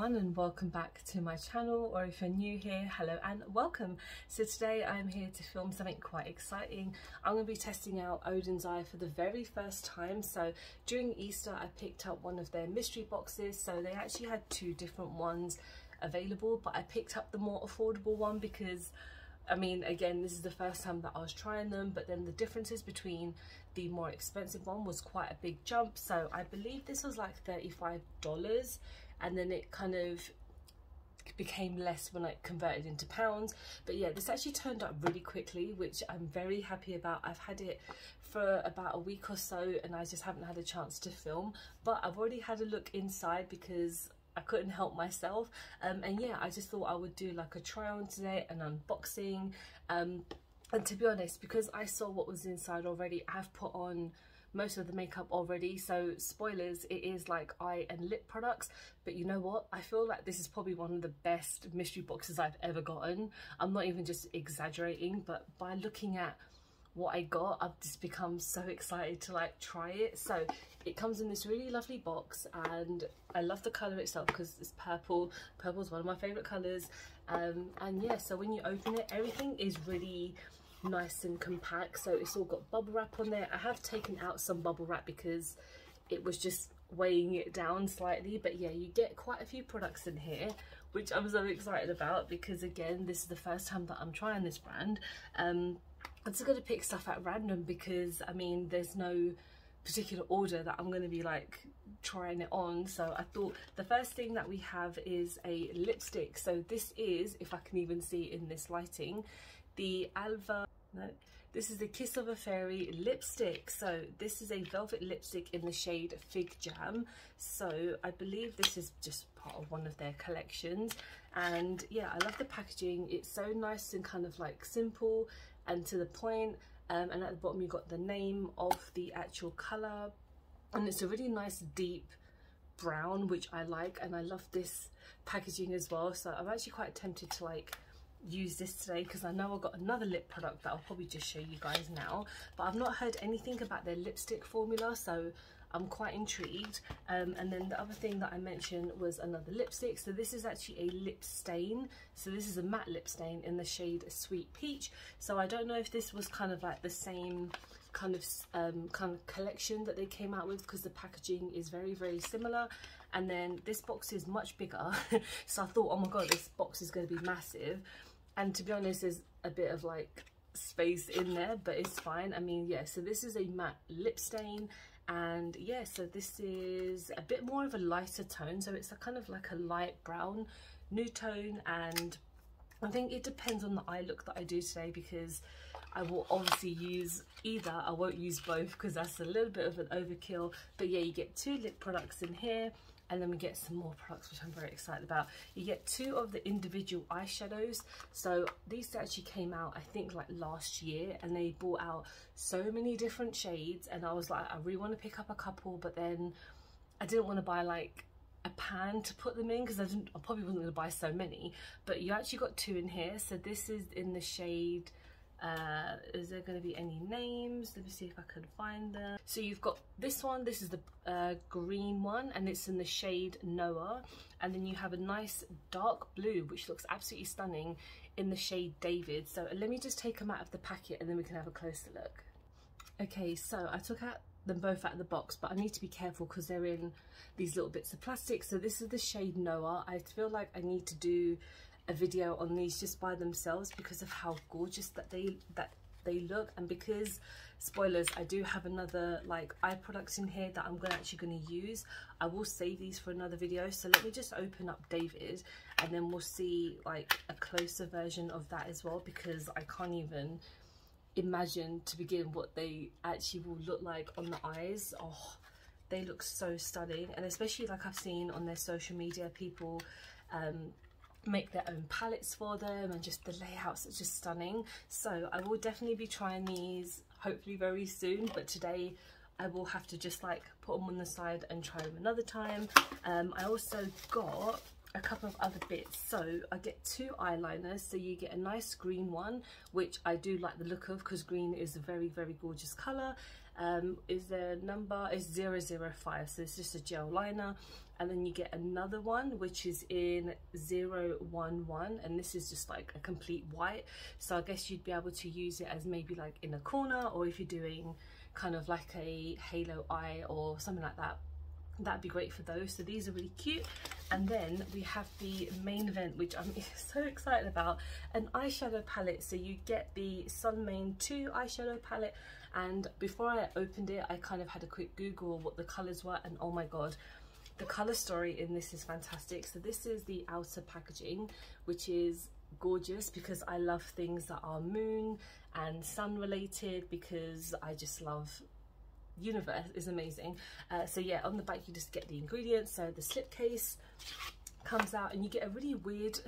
everyone, and welcome back to my channel, or if you're new here, hello and welcome. So today I'm here to film something quite exciting. I'm going to be testing out Oden's eye for the very first time. So during Easter I picked up one of their mystery boxes, so they actually had two different ones available, but I picked up the more affordable one because I mean, again, this is the first time that I was trying them, but then the differences between the more expensive one was quite a big jump. So I believe this was like $35, and then it kind of became less when I converted into pounds. But yeah, this actually turned up really quickly, which I'm very happy about. I've had it for about a week or so and I just haven't had a chance to film, but I've already had a look inside because I couldn't help myself. And yeah, I just thought I would do like a try on today, an unboxing. And to be honest, because I saw what was inside already, I've put on most of the makeup already. So spoilers, it is like eye and lip products. But you know what? I feel like this is probably one of the best mystery boxes I've ever gotten. I'm not even just exaggerating, but by looking at what I got, I've just become so excited to like try it. So it comes in this really lovely box, and I love the colour itself because it's purple. Purple's one of my favourite colours. And yeah, so when you open it, everything is really nice and compact. So it's all got bubble wrap on there. I have taken out some bubble wrap because it was just weighing it down slightly, but yeah, you get quite a few products in here, which I'm so excited about because again, this is the first time that I'm trying this brand. I'm just going to pick stuff at random because I mean there's no particular order that I'm going to be like trying it on. So I thought the first thing that we have is a lipstick. So this is, if I can even see in this lighting, the this is the Kiss of a Fairy lipstick. So this is a velvet lipstick in the shade Fig Jam. So I believe this is just part of one of their collections, and yeah, I love the packaging. It's so nice and kind of like simple and to the point. And at the bottom you got the name of the actual colour, and it's a really nice deep brown, which I like, and I love this packaging as well. So I'm actually quite tempted to like use this today because I know I've got another lip product that I'll probably just show you guys now, but I've not heard anything about their lipstick formula, so I'm quite intrigued. And then the other thing that I mentioned was another lipstick. So this is actually a lip stain. So this is a matte lip stain in the shade Sweet Peach. So I don't know if this was kind of like the same kind of collection that they came out with, because the packaging is very, very similar. And then this box is much bigger. So I thought, oh my god, this box is going to be massive. And to be honest, there's a bit of like space in there, but it's fine. I mean, yeah, so this is a matte lip stain. And yeah, so this is a bit more of a lighter tone, so it's a kind of like a light brown nude tone, and I think it depends on the eye look that I do today, because I will obviously use either. I won't use both because that's a little bit of an overkill. But yeah, you get two lip products in here, and then we get some more products which I'm very excited about. You get two of the individual eyeshadows. So these actually came out I think like last year, and they brought out so many different shades, and I was like, I really want to pick up a couple, but then I didn't want to buy like a pan to put them in because I probably wasn't going to buy so many. But you actually got two in here. So this is in the shade, is there going to be any names? Let me see if I can find them. So you've got this one, this is the green one, and it's in the shade Noah. And then you have a nice dark blue, which looks absolutely stunning, in the shade David. So let me just take them out of the packet and then we can have a closer look. Okay, so I took them both out of the box, but I need to be careful because they're in these little bits of plastic. So this is the shade Noah. I feel like I need to do a video on these just by themselves because of how gorgeous that they look, and because, spoilers, I do have another like eye product in here that I'm actually going to use. I will save these for another video. So let me just open up David, and then we'll see like a closer version of that as well, because I can't even imagine to begin what they actually will look like on the eyes. Oh, they look so stunning, and especially like I've seen on their social media, people make their own palettes for them, and just the layouts are just stunning. So I will definitely be trying these hopefully very soon, but today I will have to just like put them on the side and try them another time. I also got a couple of other bits. So I get two eyeliners. So you get a nice green one, which I do like the look of because green is a very, very gorgeous colour. Is their number is 005, so it's just a gel liner. And then you get another one which is in 011, and this is just like a complete white, so I guess you'd be able to use it as maybe like in a corner, or if you're doing kind of like a halo eye or something like that, that'd be great for those. So these are really cute. And then we have the main event, which I'm so excited about, an eyeshadow palette. So you get the Sunmane 2 eyeshadow palette, and before I opened it I kind of had a quick Google what the colors were, and oh my god, the color story in this is fantastic. So this is the outer packaging, which is gorgeous because I love things that are moon and sun related, because I just love universe, is amazing. So yeah, on the back you just get the ingredients. So the slipcase comes out and you get a really weird,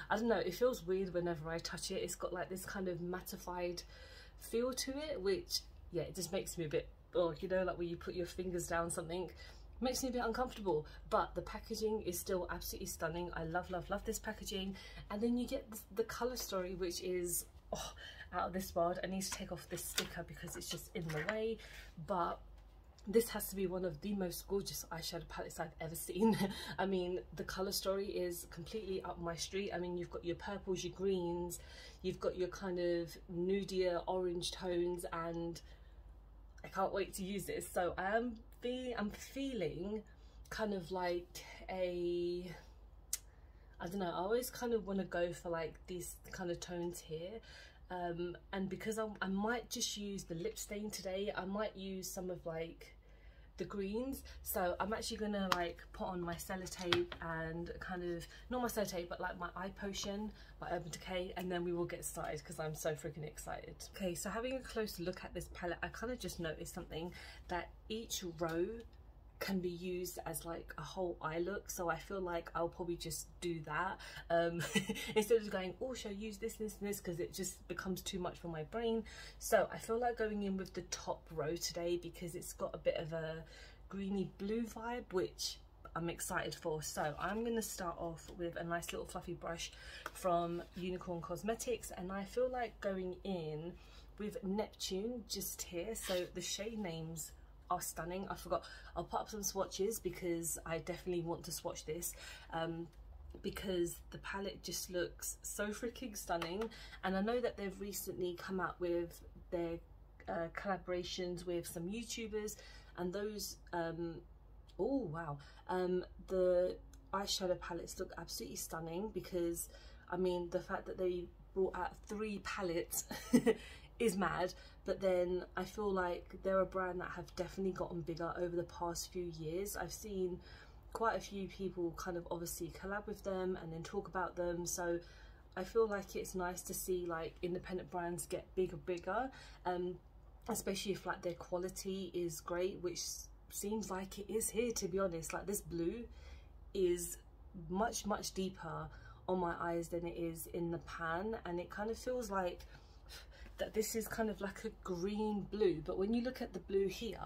I don't know, it feels weird whenever I touch it. It's got like this kind of mattified feel to it, which yeah, it just makes me a bit, oh, you know, like when you put your fingers down something, makes me a bit uncomfortable. But the packaging is still absolutely stunning. I love this packaging. And then you get the color story, which is, oh, out of this world. I need to take off this sticker because it's just in the way, but this has to be one of the most gorgeous eyeshadow palettes I've ever seen. I mean, the color story is completely up my street. I mean, you've got your purples, your greens, you've got your kind of nudier orange tones, and I can't wait to use this. So I'm feeling kind of like a, I don't know, I always kind of want to go for like these kind of tones here. And because I might just use the lip stain today, I might use some of like the greens. So I'm actually gonna like put on my sellotape and kind of, not my sellotape, but like my eye potion, my Urban Decay, and then we will get started because I'm so freaking excited. Okay, so having a closer look at this palette, I kind of just noticed something, that each row can be used as like a whole eye look. So I feel like I'll probably just do that instead of going, oh, should I use this and this, because it just becomes too much for my brain. So I feel like going in with the top row today because it's got a bit of a greeny blue vibe, which I'm excited for. So I'm going to start off with a nice little fluffy brush from Unicorn Cosmetics, and I feel like going in with Neptune just here. So the shade names are stunning. I forgot, I'll put up some swatches because I definitely want to swatch this, because the palette just looks so freaking stunning. And I know that they've recently come out with their collaborations with some YouTubers, and those oh wow, the eyeshadow palettes look absolutely stunning, because I mean the fact that they brought out 3 palettes is mad. But then I feel like they're a brand that have definitely gotten bigger over the past few years. I've seen quite a few people kind of obviously collab with them and then talk about them, so I feel like it's nice to see like independent brands get bigger, especially if like their quality is great, which seems like it is here, to be honest. Like this blue is much deeper on my eyes than it is in the pan, and it kind of feels like that this is kind of like a green blue, but when you look at the blue here,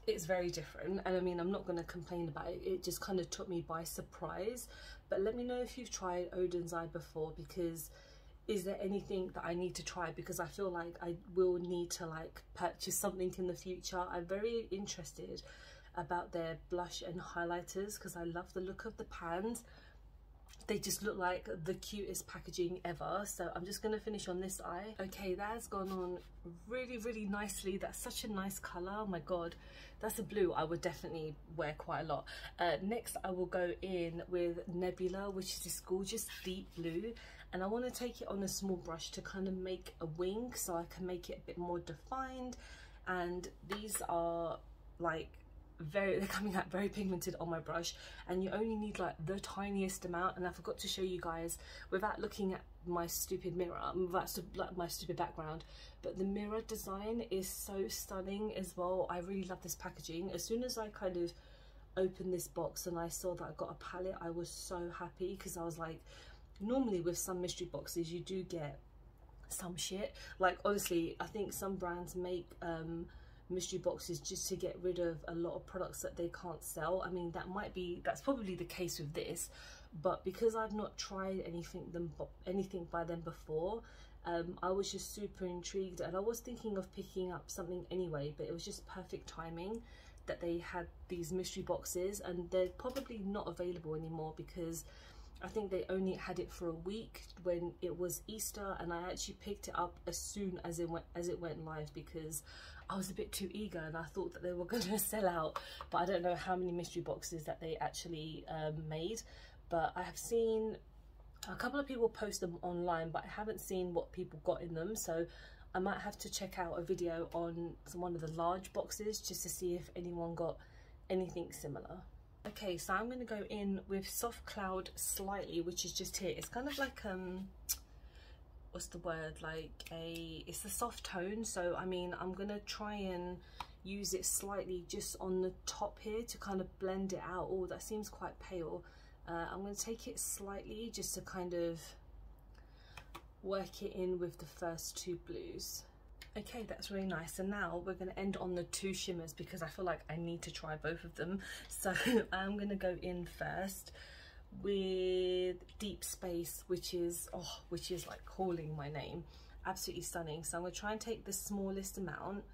it's very different. And I mean, I'm not going to complain about it, it just kind of took me by surprise. But let me know if you've tried Oden's eye before, because is there anything that I need to try, because I feel like I will need to like purchase something in the future. I'm very interested about their blush and highlighters because I love the look of the pans. They just look like the cutest packaging ever. So I'm just going to finish on this eye. Okay, that has gone on really nicely. That's such a nice colour. Oh my god, that's a blue I would definitely wear quite a lot. Next I will go in with Nebula, which is this gorgeous deep blue, and I want to take it on a small brush to kind of make a wing so I can make it a bit more defined. And these are like they're coming out very pigmented on my brush, and you only need like the tiniest amount. And I forgot to show you guys, without looking at my stupid mirror, that's like my stupid background, but the mirror design is so stunning as well. I really love this packaging. As soon as I kind of opened this box and I saw that I got a palette, I was so happy, because I was like, normally with some mystery boxes you do get some shit. Like honestly, I think some brands make mystery boxes just to get rid of a lot of products that they can't sell. I mean, that's probably the case with this, but because I've not tried anything by them before, I was just super intrigued, and I was thinking of picking up something anyway, but it was just perfect timing that they had these mystery boxes, and they're probably not available anymore because I think they only had it for a week when it was Easter, and I actually picked it up as soon as it went live because I was a bit too eager and I thought that they were going to sell out. But I don't know how many mystery boxes that they actually made, but I have seen a couple of people post them online, but I haven't seen what people got in them, so I might have to check out a video on one of the large boxes just to see if anyone got anything similar. Okay, so I'm going to go in with Soft Cloud Slightly, which is just here. It's kind of like what's the word, like it's a soft tone, so I mean I'm going to try and use it slightly just on the top here to kind of blend it out. Oh, that seems quite pale. I'm going to take it slightly just to kind of work it in with the first two blues. Okay, that's really nice. And now we're going to end on the two shimmers because I feel like I need to try both of them. So I'm going to go in first with Deep Space, which is like calling my name. Absolutely stunning. So I'm going to try and take the smallest amount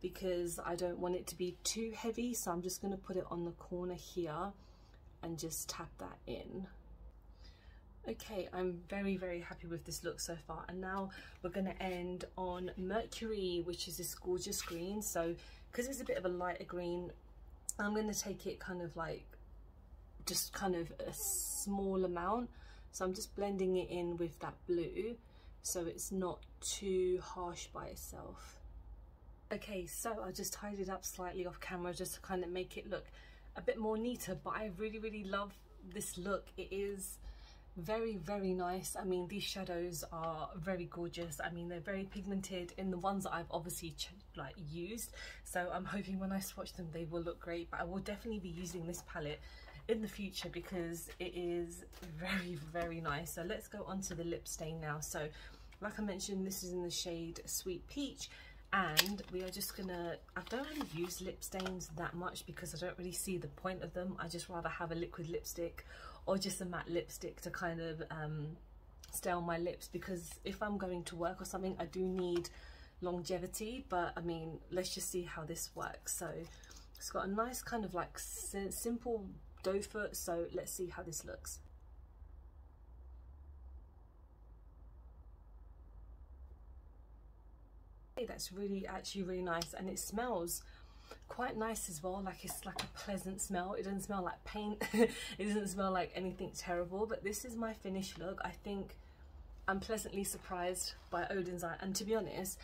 because I don't want it to be too heavy, so I'm just going to put it on the corner here and just tap that in. Okay, I'm very, very happy with this look so far. And now we're going to end on Mercury, which is this gorgeous green. So because it's a bit of a lighter green, I'm going to take it kind of like just kind of a small amount. So I'm just blending it in with that blue so it's not too harsh by itself. Okay, so I just tied it up slightly off camera just to kind of make it look a bit more neater, but I really, really love this look. It is very, very nice. I mean, these shadows are very gorgeous. I mean, they're very pigmented in the ones that I've obviously like used, so I'm hoping when I swatch them they will look great. But I will definitely be using this palette in the future because it is very, very nice. So let's go on to the lip stain now. So like I mentioned, this is in the shade Sweet Peach, and we are just gonna, I don't really use lip stains that much because I don't really see the point of them. I just rather have a liquid lipstick or just a matte lipstick to kind of stay on my lips, because if I'm going to work or something I do need longevity. But I mean, let's just see how this works. So it's got a nice kind of like simple doe foot, so let's see how this looks. That's actually really nice, and it smells quite nice as well. Like, it's like a pleasant smell. It doesn't smell like paint. It doesn't smell like anything terrible. But this is my finished look. I think I'm pleasantly surprised by Oden's eye, and to be honest,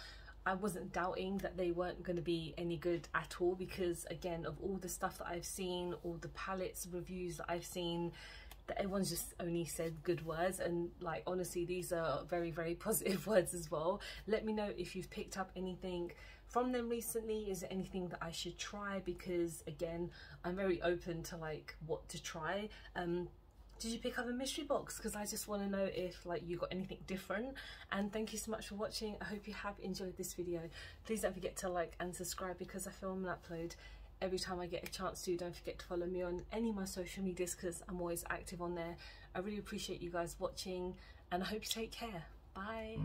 I wasn't doubting that they weren't going to be any good at all, because again, of all the stuff that I've seen, all the palettes reviews that I've seen, that everyone's just only said good words, and like honestly these are very, very positive words as well. Let me know if you've picked up anything from them recently. Is there anything that I should try? Because again, I'm very open to like what to try. Did you pick up a mystery box? Because I just want to know if like you got anything different. And thank you so much for watching. I hope you have enjoyed this video. Please don't forget to like and subscribe, because I film and upload every time I get a chance to. Don't forget to follow me on any of my social medias because I'm always active on there. I really appreciate you guys watching, and I hope you take care. Bye.